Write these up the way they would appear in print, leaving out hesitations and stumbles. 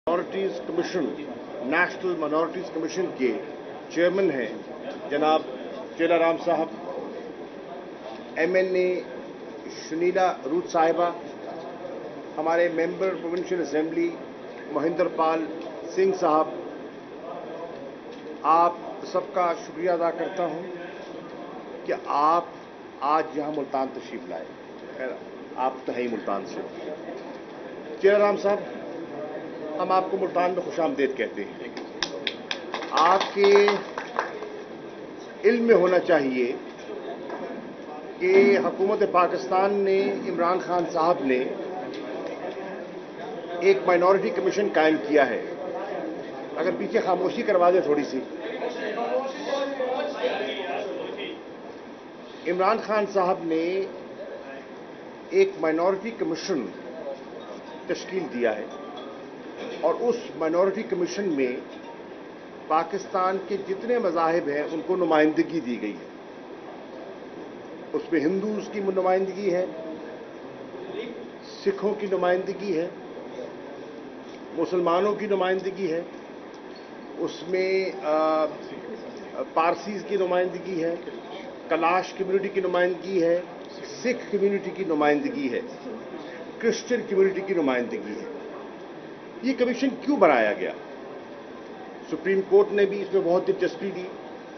Minorities commission, national minorities commission के chairman हैं जनाब चेलाराम साहब, MNA सुनीला रूथ साहिबा, हमारे member provincial assembly Mahendra Pal Singh साहब, आप सबका शुक्रिया अदा करता हूं कि आप आज यहां मुल्तान तशरीफ लाए। खैर आप तो हैं ही मुल्तान से। चेलाराम साहब, हम आपको मुल्तान में खुशामदीद कहते हैं। आपके इल्म में होना चाहिए कि हुकूमत पाकिस्तान ने, इमरान खान साहब ने एक माइनॉरिटी कमीशन कायम किया है। अगर पीछे खामोशी करवा दे थोड़ी सी। इमरान खान साहब ने एक माइनॉरिटी कमीशन तश्कील दिया है और उस माइनॉरिटी कमीशन में पाकिस्तान के जितने मज़ाहिब हैं उनको नुमाइंदगी दी गई है। उसमें हिंदूज़ की नुमाइंदगी है, सिखों की नुमाइंदगी है, मुसलमानों की नुमाइंदगी है, उसमें पारसीज़ की नुमाइंदगी है, कलाश कम्युनिटी की नुमाइंदगी है, सिख कम्युनिटी की नुमाइंदगी है, क्रिश्चियन कम्युनिटी की नुमाइंदगी है। ये कमीशन क्यों बनाया गया? सुप्रीम कोर्ट ने भी इसमें बहुत दिलचस्पी दी।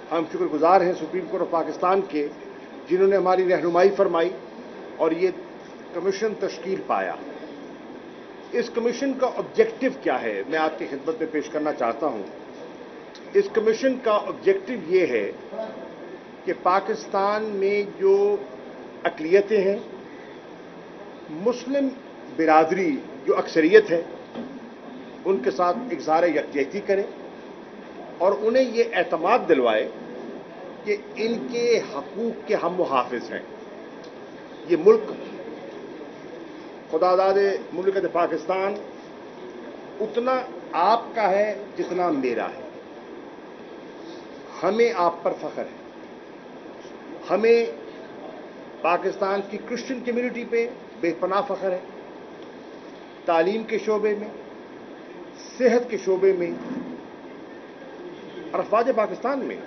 हम शुक्रगुजार हैं सुप्रीम कोर्ट ऑफ पाकिस्तान के, जिन्होंने हमारी रहनुमाई फरमाई और ये कमीशन तश्कील पाया। इस कमीशन का ऑब्जेक्टिव क्या है, मैं आपकी खिदमत में पेश करना चाहता हूं। इस कमीशन का ऑब्जेक्टिव ये है कि पाकिस्तान में जो अक़लियतें हैं, मुस्लिम बिरादरी जो अक्सरियत है, उनके साथ इज़हार यकजहती करें और उन्हें ये एतमाद दिलवाए कि इनके हकूक़ के हम मुहाफ़िज़ हैं। ये मुल्क खुदादाद मुल्कत पाकिस्तान उतना आपका है जितना मेरा है। हमें आप पर फ़ख्र है। हमें पाकिस्तान की क्रिश्चियन कम्युनिटी पे बेपनाह फ़ख्र है। तालीम के शोबे में, सेहत के शोबे में और अफवाज पाकिस्तान में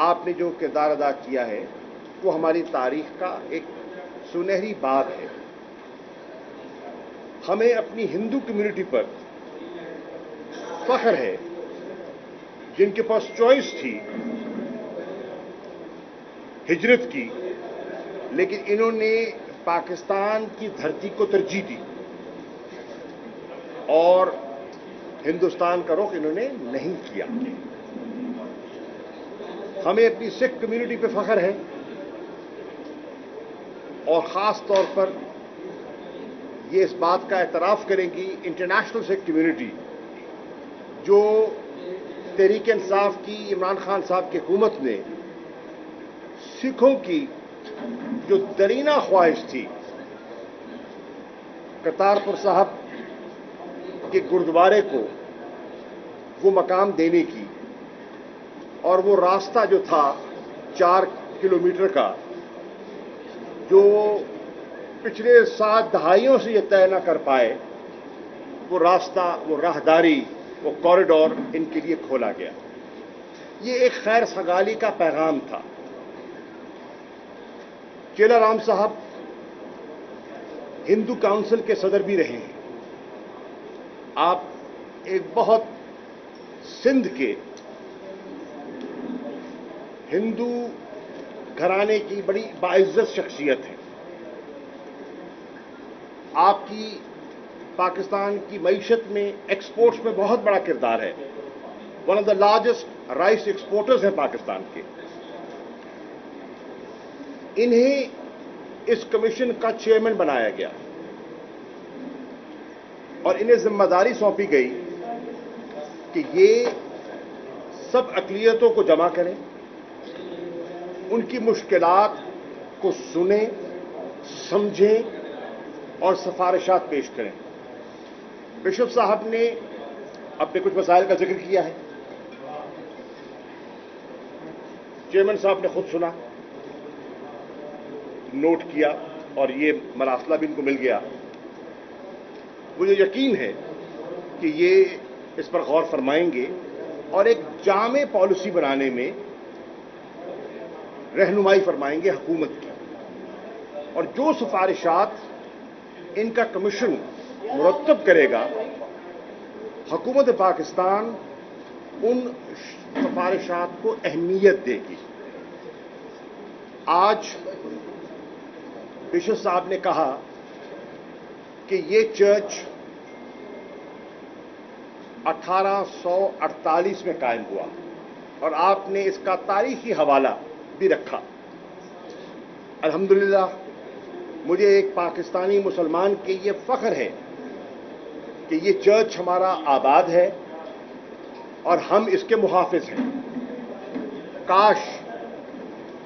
आपने जो किरदार अदा किया है वो हमारी तारीख का एक सुनहरी बाब है। हमें अपनी हिंदू कम्युनिटी पर फख्र है, जिनके पास चॉइस थी हिजरत की, लेकिन इन्होंने पाकिस्तान की धरती को तरजीह दी और हिंदुस्तान का रुख इन्होंने नहीं किया। हमें अपनी सिख कम्युनिटी पे फख्र है और ख़ास तौर पर ये इस बात का एतराफ़ करेंगी इंटरनेशनल सिख कम्युनिटी, जो तहरीक इंसाफ की इमरान खान साहब की हुकूमत ने सिखों की जो दरीना ख्वाहिश थी करतारपुर साहब के गुरुद्वारे को वो मकाम देने की, और वो रास्ता जो था 4 किलोमीटर का, जो पिछले 7 दहाइयों से ये तय न कर पाए, वो रास्ता, वो राहदारी, वो कॉरिडोर इनके लिए खोला गया। ये एक खैर सगाली का पैगाम था। चेलाराम साहब हिंदू काउंसिल के सदर भी रहे हैं। आप एक बहुत सिंध के हिंदू घराने की बड़ी बाइज्जत शख्सियत है। आपकी पाकिस्तान की मईशत में, एक्सपोर्ट्स में बहुत बड़ा किरदार है। One of the largest rice exporters हैं पाकिस्तान के। इन्हें इस कमीशन का चेयरमैन बनाया गया और इन्हें जिम्मेदारी सौंपी गई कि ये सब अक़लियतों को जमा करें, उनकी मुश्किलात को सुनें, समझें और सिफारिशात पेश करें। बिशप साहब ने अपने कुछ मसाइल का जिक्र किया है, चेयरमैन साहब ने खुद सुना, नोट किया और ये मरासला भी इनको मिल गया। मुझे यकीन है कि ये इस पर गौर फरमाएंगे और एक जामे पॉलिसी बनाने में रहनुमाई फरमाएंगे हुकूमत की, और जो सिफारिशात इनका कमीशन मुरत्तब करेगा, हुकूमत पाकिस्तान उन सिफारिशात को अहमियत देगी। आज बिशप साहब ने कहा कि ये चर्च 1848 में कायम हुआ, और आपने इसका तारीखी हवाला भी रखा। अल्हम्दुलिल्लाह, मुझे एक पाकिस्तानी मुसलमान के ये फख्र है कि ये चर्च हमारा आबाद है और हम इसके मुहाफिज हैं।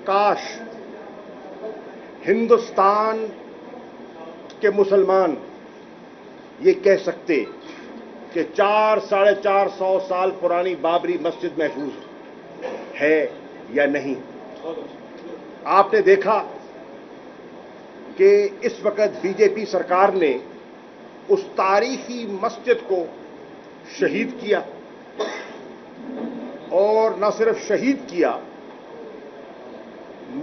काश हिंदुस्तान के मुसलमान ये कह सकते कि 400-450 साल पुरानी बाबरी मस्जिद महफूज है या नहीं। आपने देखा कि इस वक्त बीजेपी सरकार ने उस तारीखी मस्जिद को शहीद किया, और न सिर्फ शहीद किया,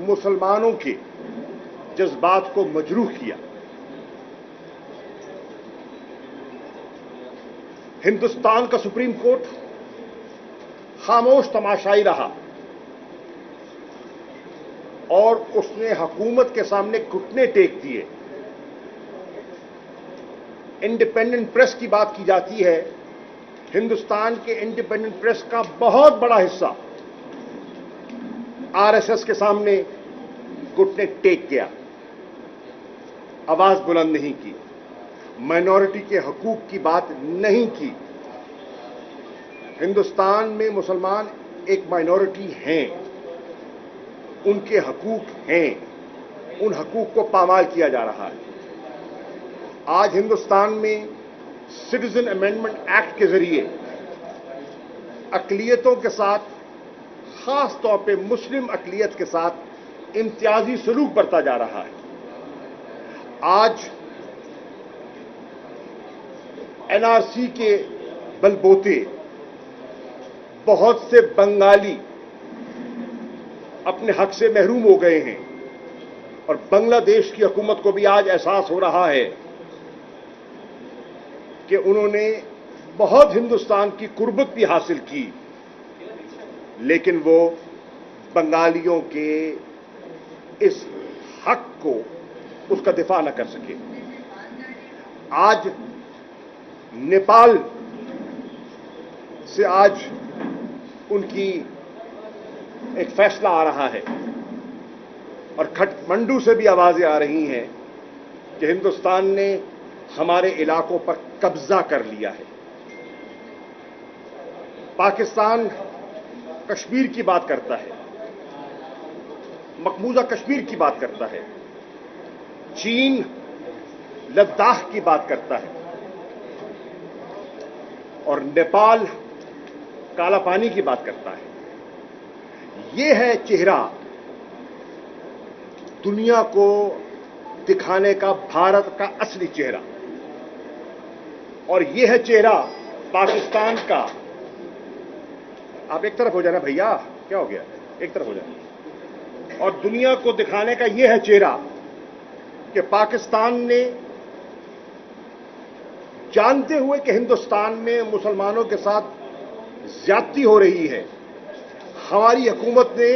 मुसलमानों के जज्बात को मजरूह किया। हिंदुस्तान का सुप्रीम कोर्ट खामोश तमाशाई रहा और उसने हुकूमत के सामने घुटने टेक दिए। इंडिपेंडेंट प्रेस की बात की जाती है, हिंदुस्तान के इंडिपेंडेंट प्रेस का बहुत बड़ा हिस्सा आरएसएस के सामने घुटने टेक गया, आवाज बुलंद नहीं की, माइनॉरिटी के हकूक की बात नहीं की। हिंदुस्तान में मुसलमान एक माइनॉरिटी हैं, उनके हकूक हैं, उन हकूक को पामाल किया जा रहा है। आज हिंदुस्तान में सिटीजन अमेंडमेंट एक्ट के जरिए अकलियतों के साथ, खास तौर पे मुस्लिम अकलियत के साथ इम्तियाजी सलूक बरता जा रहा है। आज एनआरसी के बलबोते बहुत से बंगाली अपने हक से महरूम हो गए हैं, और बांग्लादेश की हुकूमत को भी आज एहसास हो रहा है कि उन्होंने बहुत हिंदुस्तान की कुर्बत भी हासिल की, लेकिन वो बंगालियों के इस हक को, उसका दिफा न कर सके। आज नेपाल से आज उनकी एक फैसला आ रहा है, और काठमांडू से भी आवाजें आ रही हैं कि हिंदुस्तान ने हमारे इलाकों पर कब्जा कर लिया है। पाकिस्तान कश्मीर की बात करता है, मकबूजा कश्मीर की बात करता है, चीन लद्दाख की बात करता है, और नेपाल काला पानी की बात करता है। ये है चेहरा दुनिया को दिखाने का भारत का असली चेहरा, और ये है चेहरा पाकिस्तान का। आप एक तरफ हो जाना भैया, क्या हो गया, एक तरफ हो जाना। और दुनिया को दिखाने का ये है चेहरा कि पाकिस्तान ने, जानते हुए कि हिंदुस्तान में मुसलमानों के साथ ज्यादती हो रही है, हमारी हुकूमत ने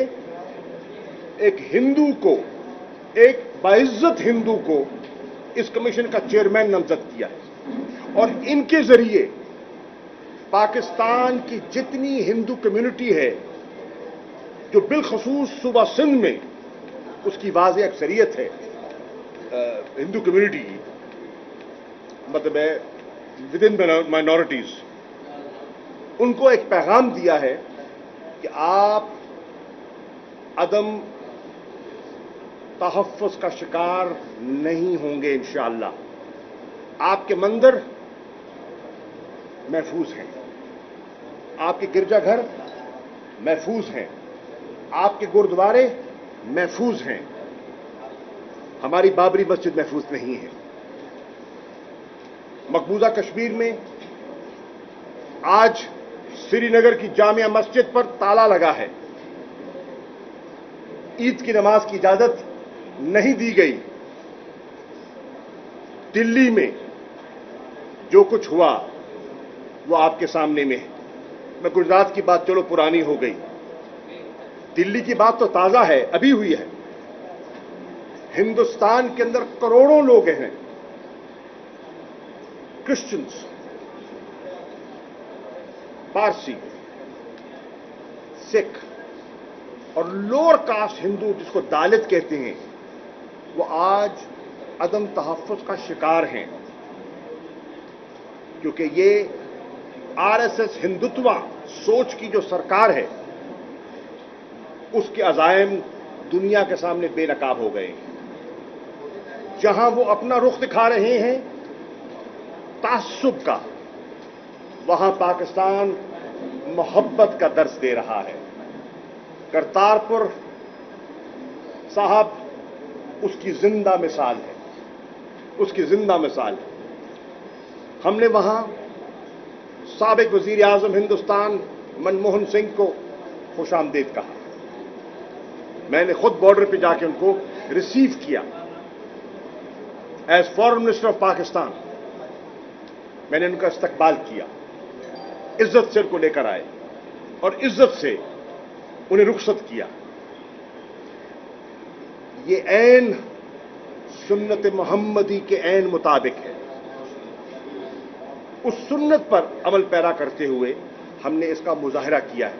एक हिंदू को, एक बाइज्जत हिंदू को इस कमीशन का चेयरमैन नामजद किया है, और इनके जरिए पाकिस्तान की जितनी हिंदू कम्युनिटी है, जो बिलखसूस सूबा सिंध में उसकी वाज़ेह अक्सरियत है हिंदू कम्युनिटी की, मतलब है विद इन माइनॉरिटीज, उनको एक पैगाम दिया है कि आप अदम तहफ़्फ़ुज़ का शिकार नहीं होंगे इंशाअल्लाह। आपके मंदिर महफूज हैं, आपके गिरजाघर महफूज हैं, आपके गुरुद्वारे महफूज हैं, हमारी बाबरी मस्जिद महफूज नहीं है। मकबूजा कश्मीर में आज श्रीनगर की जामिया मस्जिद पर ताला लगा है। ईद की नमाज की इजाजत नहीं दी गई। दिल्ली में जो कुछ हुआ वो आपके सामने में है। मैं गुजरात की बात चलो पुरानी हो गई, दिल्ली की बात तो ताजा है, अभी हुई है। हिंदुस्तान के अंदर करोड़ों लोग हैं, क्रिश्चियंस, पारसी, सिख और लोअर कास्ट हिंदू जिसको दलित कहते हैं, वो आज अदम तहफ़्फ़ुज़ का शिकार हैं, क्योंकि ये आरएसएस हिंदुत्व सोच की जो सरकार है उसके अज़ाइम दुनिया के सामने बेनकाब हो गए हैं। जहां वो अपना रुख दिखा रहे हैं तास्सुब का, वहां पाकिस्तान मोहब्बत का दर्स दे रहा है। करतारपुर साहब उसकी जिंदा मिसाल है, उसकी जिंदा मिसाल है। हमने वहां साबिक वजीर आजम हिंदुस्तान मनमोहन सिंह को खुशामदीद कहा। मैंने खुद बॉर्डर पे जाके उनको रिसीव किया as foreign minister of Pakistan. मैंने उनका इस्तकबाल किया, इज्जत से उनको लेकर आए और इज्जत से उन्हें रुखसत किया। ये ऐन सुन्नत मोहम्मदी के ऐन मुताबिक है। उस सुन्नत पर अमल पैरा करते हुए हमने इसका मुजाहरा किया है।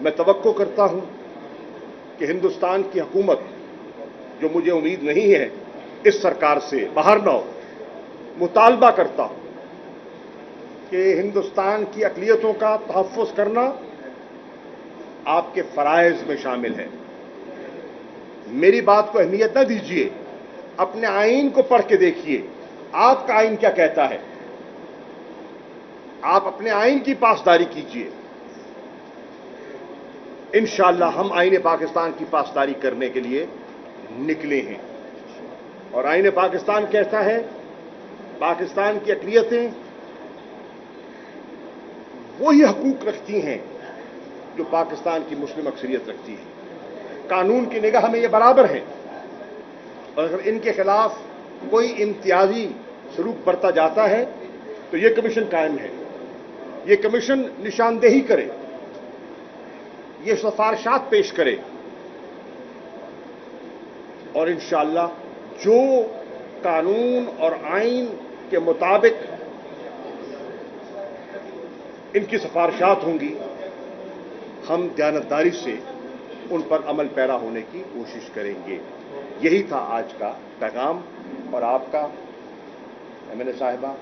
मैं तवक्को करता हूं कि हिंदुस्तान की हुकूमत, जो मुझे उम्मीद नहीं है इस सरकार से बाहर न हो, मुतालबा करता हूं कि हिंदुस्तान की अक़लियतों का तहफ़्फ़ुज़ करना आपके फ़राइज़ में शामिल है। मेरी बात को अहमियत न दीजिए, अपने आईन को पढ़ के देखिए, आपका आईन क्या कहता है। आप अपने आईन की पासदारी कीजिए। इंशाअल्लाह हम आईन पाकिस्तान की पासदारी करने के लिए निकले हैं। और आईन पाकिस्तान कहता है पाकिस्तान की अक़लियतें वही हकूक रखती हैं जो पाकिस्तान की मुस्लिम अक्सरियत रखती है। कानून की निगाह में ये बराबर हैं, और अगर इनके खिलाफ कोई इम्तियाजी सलूक बरता जाता है तो ये कमीशन कायम है। ये कमीशन निशानदेही करे, ये सिफारिशात पेश करे और इंशाअल्लाह जो कानून और आईन के मुताबिक इनकी सिफारिशात होंगी, हम दयानतदारी से उन पर अमल पैरा होने की कोशिश करेंगे। यही था आज का पैगाम। और आपका एमएनए साहिबा,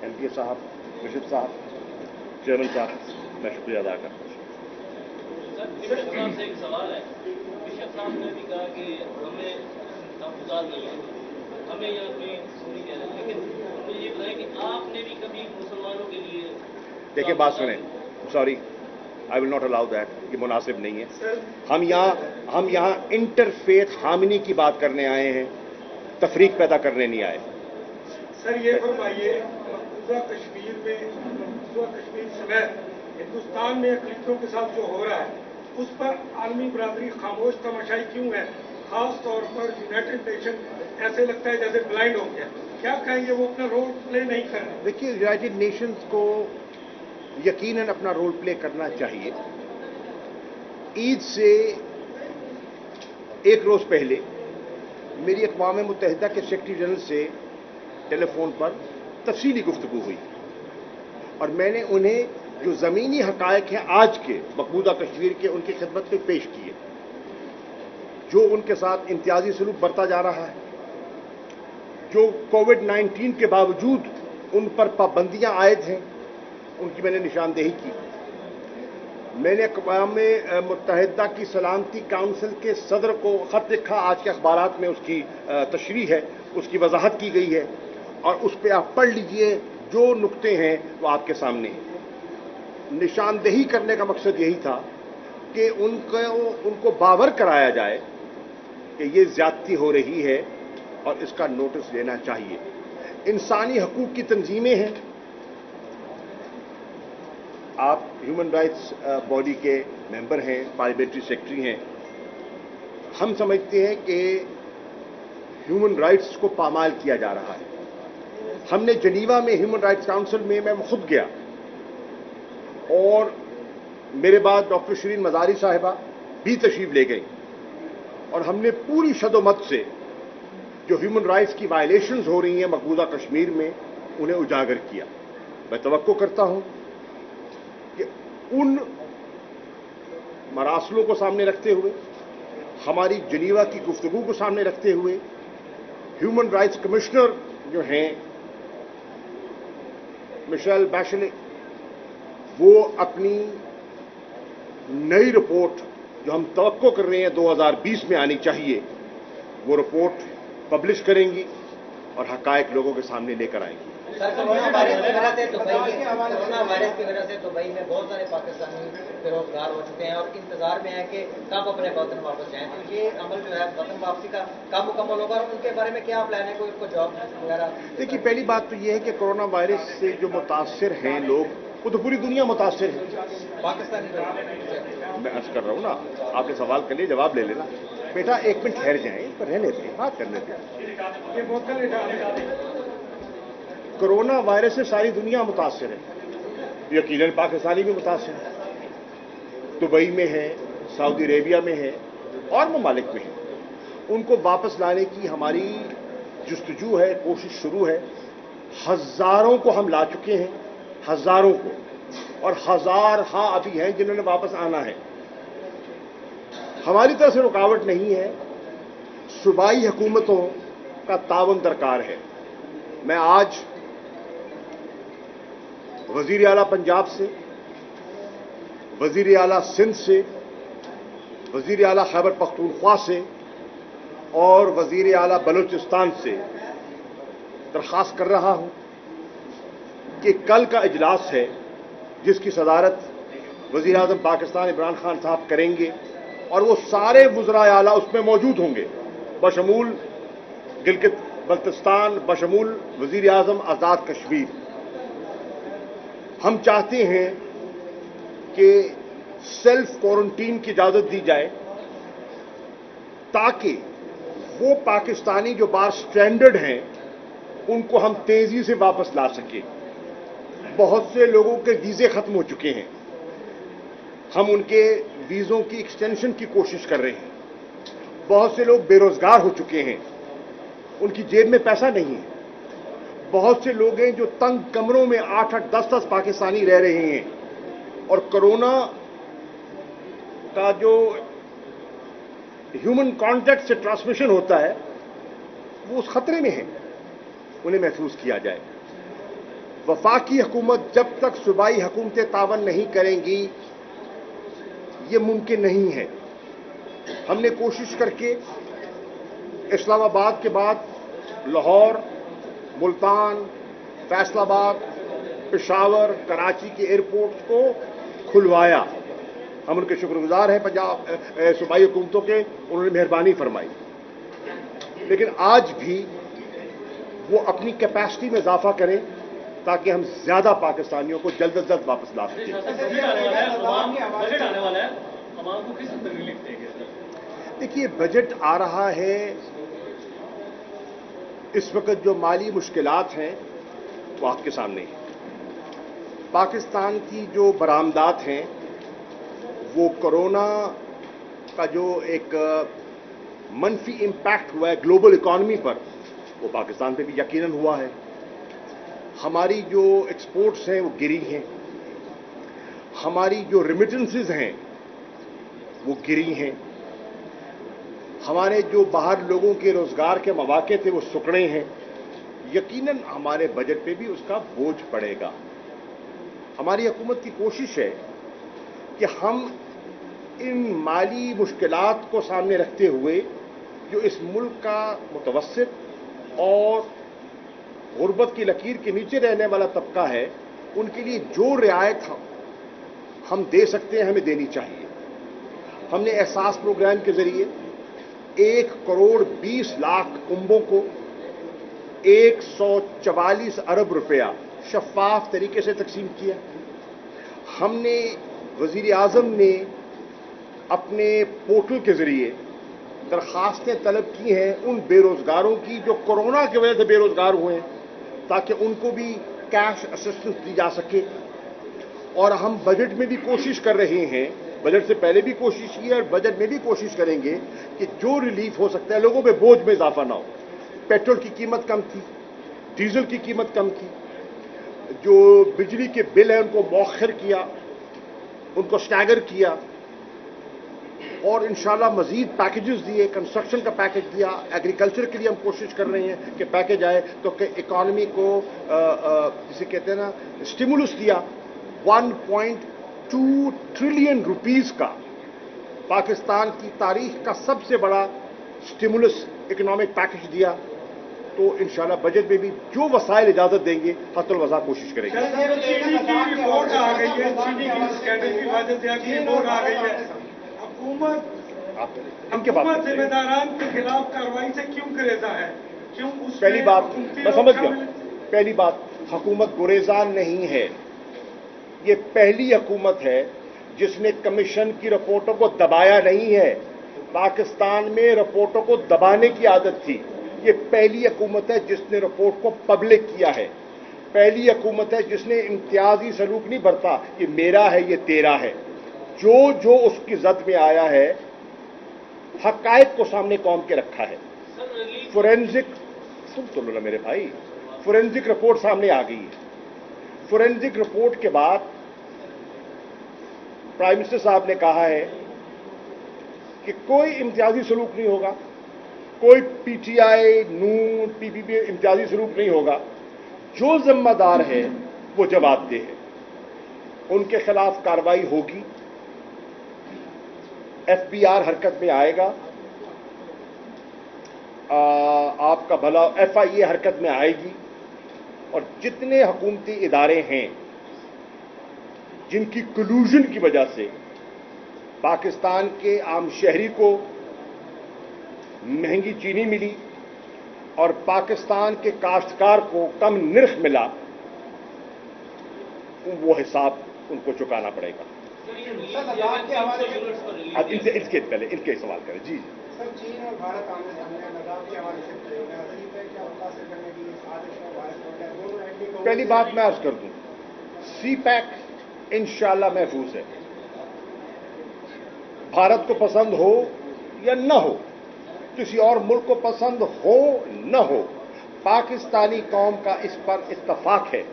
एमपीए साहब, रशीद साहब, चेयरमैन साहब, मैं शुक्रिया अदा करता हूं। बिशप साहब से एक सवाल है। बिशप साहब ने भी कहा कि हमें तहफ़्फ़ुज़ात नहीं है, हमें यहाँ कोई नहीं कह रहे, लेकिन मुझे ये बताएं कि आपने भी कभी मुसलमानों के लिए देखिए, बात सुने, sorry, I will not allow that, ये मुनासिब नहीं है। हम यहाँ इंटरफेथ हामिनी की बात करने आए हैं, तफरीक पैदा करने नहीं आए। सर ये फरमाइए, मकबूजा कश्मीर में, मकबूजा कश्मीर समेत हिंदुस्तान में अक़लियतों के साथ जो हो रहा है उस पर आलमी बरादरी खामोश तमाशाई क्यों है? खास तौर पर यूनाइटेड नेशन ऐसे लगता है जैसे ब्लाइंड हो गया। क्या कहेंगे, वो अपना रोल प्ले नहीं कर रहे? देखिए, यूनाइटेड नेशंस को यकीनन अपना रोल प्ले करना चाहिए। ईद से एक रोज पहले मेरी अक़वाम मुत्तहिदा के सेक्रेटरी जनरल से टेलीफोन पर तफसीली गुफ्तगू हुई और मैंने उन्हें जो ज़मीनी हक़ाइक़ हैं आज के मकबूजा कश्मीर के, उनकी खिदमत में पेश किए। जो उनके साथ इम्तियाजी सलूक बरता जा रहा है, जो कोविड-19 के बावजूद उन पर पाबंदियां आयद हैं, उनकी मैंने निशानदेही की। मैंने अक़वाम मुत्तहिदा की सलामती काउंसिल के सदर को ख़त लिखा, आज के अखबारात में उसकी तशरीह है, उसकी वजाहत की गई है और उस पर आप पढ़ लीजिए। जो नुक्ते हैं वो आपके सामने हैं। निशानदेही करने का मकसद यही था कि उनको बावर कराया जाए कि ये ज्यादती हो रही है और इसका नोटिस लेना चाहिए। इंसानी हकूक़ की तंजीमें हैं। आप ह्यूमन राइट्स बॉडी के मेंबर हैं, पार्लियामेंट्री सेक्रेटरी हैं। हम समझते हैं कि ह्यूमन राइट्स को पामाल किया जा रहा है। हमने जनीवा में ह्यूमन राइट्स काउंसिल में मैं खुद गया और मेरे बाद डॉक्टर शिरीन मजारी साहिबा भी तशरीफ ले गई और हमने पूरी शदोमत से जो ह्यूमन राइट्स की वायलेशंस हो रही हैं मकबूजा कश्मीर में उन्हें उजागर किया। मैं तवक्को करता हूं कि उन मरासलों को सामने रखते हुए, हमारी जनीवा की गुफ्तगू को सामने रखते हुए, ह्यूमन राइट्स कमिश्नर जो हैं मिशेल बैशले, वो अपनी नई रिपोर्ट जो हम तवक्को कर रहे हैं 2020 में आनी चाहिए, वो रिपोर्ट पब्लिश करेंगी और हकायक लोगों के सामने लेकर आएंगी। सर, कोरोना वायरस की वजह से दुबई में बहुत सारे पाकिस्तानी बेरोजगार हो चुके हैं और इंतजार में है कि कब अपने वतन वापस जाएं। तो ये अमल जो है वतन वापसी का कब मुकम्मल होगा और उनके बारे में क्या प्लान है, कोई उनको जॉब वगैरह? देखिए, पहली बात तो ये है कि कोरोना वायरस से जो मुतासिर हैं लोग, वो तो पूरी दुनिया मुतासिर है। पाकिस्तानी मैं अर्ज कर रहा हूं ना, आपने सवाल कर लिए, जवाब ले लेना। बेटा एक मिनट ठहर जाएं, पर रहने दें, बात करने दें। ये बोतल कोरोना वायरस से सारी दुनिया मुतासिर है, यकीनन पाकिस्तानी भी मुतासिर है। दुबई में है, सऊदी अरेबिया में है और ममालिक में है। उनको वापस लाने की हमारी जुस्तजू है, कोशिश शुरू है। हजारों को हम ला चुके हैं, हजारों को, और हजार अभी हैं जिन्होंने वापस आना है। हमारी तरफ से रुकावट नहीं है, सूबाई हुकूमतों का तावन दरकार है। मैं आज वजीर आला पंजाब से, वजीर आला सिंध से, वजीर आला खैबर पख्तूनख्वा से और वजीर आला बलूचिस्तान से दरख्वास्त कर रहा हूं कि कल का इजलास है जिसकी सदारत वजीर आज़म पाकिस्तान इमरान खान साहब करेंगे और वो सारे वज़राए आला उसमें मौजूद होंगे, बशमूल गिलगित बल्तिस्तान, बशमूल वजीर आज़म आज़ाद कश्मीर। हम चाहते हैं कि सेल्फ क्वारंटीन की इजाज़त दी जाए ताकि वो पाकिस्तानी जो बाहर स्ट्रैंडर्ड हैं उनको हम तेजी से वापस ला सकें। बहुत से लोगों के वीज़े खत्म हो चुके हैं, हम उनके वीज़ों की एक्सटेंशन की कोशिश कर रहे हैं। बहुत से लोग बेरोजगार हो चुके हैं, उनकी जेब में पैसा नहीं है। बहुत से लोग हैं जो तंग कमरों में 8-8, 10-10 पाकिस्तानी रह रहे हैं और कोरोना का जो ह्यूमन कांटेक्ट से ट्रांसमिशन होता है वो उस खतरे में है, उन्हें महसूस किया जाए। वफाकी हुकूमत जब तक सूबाई हुकूमतें तावन नहीं करेंगी ये मुमकिन नहीं है। हमने कोशिश करके इस्लामाबाद के बाद लाहौर, मुल्तान, फैसलाबाद, पेशावर, कराची के एयरपोर्ट को खुलवाया। हम उनके शुक्रगुजार हैं पंजाब सूबाई हुकूमतों के, उन्होंने मेहरबानी फरमाई। लेकिन आज भी वो अपनी कैपेसिटी में इजाफा करें ताकि हम ज्यादा पाकिस्तानियों को जल्द अज जल्द वापस ला सकें। देखिए, बजट आ रहा है, इस वक्त जो माली मुश्किलात हैं वो आपके सामने हैं। पाकिस्तान की जो बरामदात हैं वो कोरोना का जो एक मनफी इम्पैक्ट हुआ है ग्लोबल इकॉनमी पर, वो पाकिस्तान पे भी यकीनन हुआ है। हमारी जो एक्सपोर्ट्स हैं वो गिरी हैं, हमारी जो रेमिटेंसेस हैं वो गिरी हैं, हमारे जो बाहर लोगों के रोजगार के मौके थे वो सुकड़े हैं। यकीनन हमारे बजट पे भी उसका बोझ पड़ेगा। हमारी हुकूमत की कोशिश है कि हम इन माली मुश्किलात को सामने रखते हुए जो इस मुल्क का मुतवस्सित और गुर्बत की लकीर के नीचे रहने वाला तबका है, उनके लिए जो रियायत हम दे सकते हैं हमें देनी चाहिए। हमने एहसास प्रोग्राम के जरिए 1 करोड़ 20 लाख कुंबों को 144 अरब रुपया शफाफ तरीके से तकसीम किया। हमने वजीर आजम ने अपने पोर्टल के जरिए दरखास्तें तलब की हैं उन बेरोजगारों की जो कोरोना की वजह से बेरोजगार हुए हैं, ताकि उनको भी कैश असिस्टेंस दी जा सके। और हम बजट में भी कोशिश कर रहे हैं, बजट से पहले भी कोशिश की है और बजट में भी कोशिश करेंगे कि जो रिलीफ हो सकता है, लोगों पे बोझ में इजाफा ना हो। पेट्रोल की कीमत कम थी, डीजल की कीमत कम थी, जो बिजली के बिल है उनको मौखर किया, उनको स्टैगर किया, और इंशाल्लाह मजीद पैकेजेस दिए, कंस्ट्रक्शन का पैकेज दिया, एग्रीकल्चर के लिए हम कोशिश कर रहे हैं कि पैकेज आए तो कि इकॉनमी को जिसे कहते हैं ना स्टिमुलस दिया। 1.2 ट्रिलियन रुपीस का पाकिस्तान की तारीख का सबसे बड़ा स्टिमुलस इकोनॉमिक पैकेज दिया। तो इंशाल्लाह बजट में भी जो वसाइल इजाजत देंगे हतुल वसा कोशिश करेंगे। चीनी की रिपोर्ट आ गई है, चीनी की स्कैंडल की वजह की रिपोर्ट आ गई है। हुकूमत जिम्मेदारान के खिलाफ कार्रवाई से क्यों गुरेजा है? क्यों? पहली बात मैं समझ गया, पहली बात हुकूमत गुरेजान नहीं है। ये पहली हुकूमत है जिसने कमीशन की रिपोर्टों को दबाया नहीं है। पाकिस्तान में रिपोर्टों को दबाने की आदत थी। ये पहली हुकूमत है जिसने रिपोर्ट को पब्लिक किया है। पहली हुकूमत है जिसने इम्तियाजी सलूक नहीं बरता कि मेरा है ये तेरा है। जो उसकी जद में आया है हकायक को सामने कौम के रखा है। फोरेंसिक सुन तो लो ना मेरे भाई, फोरेंसिक रिपोर्ट सामने आ गई है। फोरेंसिक रिपोर्ट के बाद प्राइम मिनिस्टर साहब ने कहा है कि कोई इम्तियाजी सलूक नहीं होगा, कोई पीटीआई, नून, पीपीपी इम्तियाजी सलूक नहीं होगा। जो जिम्मेदार है वो जवाबदेह है, उनके खिलाफ कार्रवाई होगी। एफबीआर हरकत में आएगा, आपका भला एफआईए हरकत में आएगी, और जितने हुकूमती इदारे हैं जिनकी कलूजन की वजह से पाकिस्तान के आम शहरी को महंगी चीनी मिली और पाकिस्तान के काश्तकार को कम निर्ख मिला, वो हिसाब उनको चुकाना पड़ेगा। अब इसके पहले इनके सवाल करें। जी सर, चीन और भारत आमने सामने लगाव के हवाले से क्या मुतासिर करने की साजिश में भारत दोनों एंटी। पहली बात मैं अर्ज कर दूं, सी पैक इंशाल्लाह महफूज है। भारत को पसंद हो या न हो, किसी और मुल्क को पसंद हो न हो, पाकिस्तानी कौम का इस पर इत्तफाक है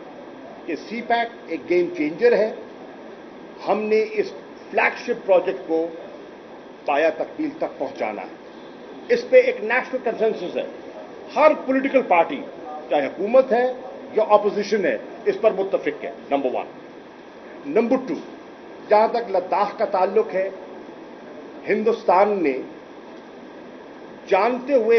कि सी पैक एक गेम चेंजर है। हमने इस फ्लैगशिप प्रोजेक्ट को पाया तकमील तक पहुंचाना है। इस पे एक नेशनल कंसेंसस है। हर पॉलिटिकल पार्टी चाहे हुकूमत है या अपोजिशन है इस पर मुत्तफिक है, नंबर 1। नंबर 2, जहां तक लद्दाख का ताल्लुक है, हिंदुस्तान ने जानते हुए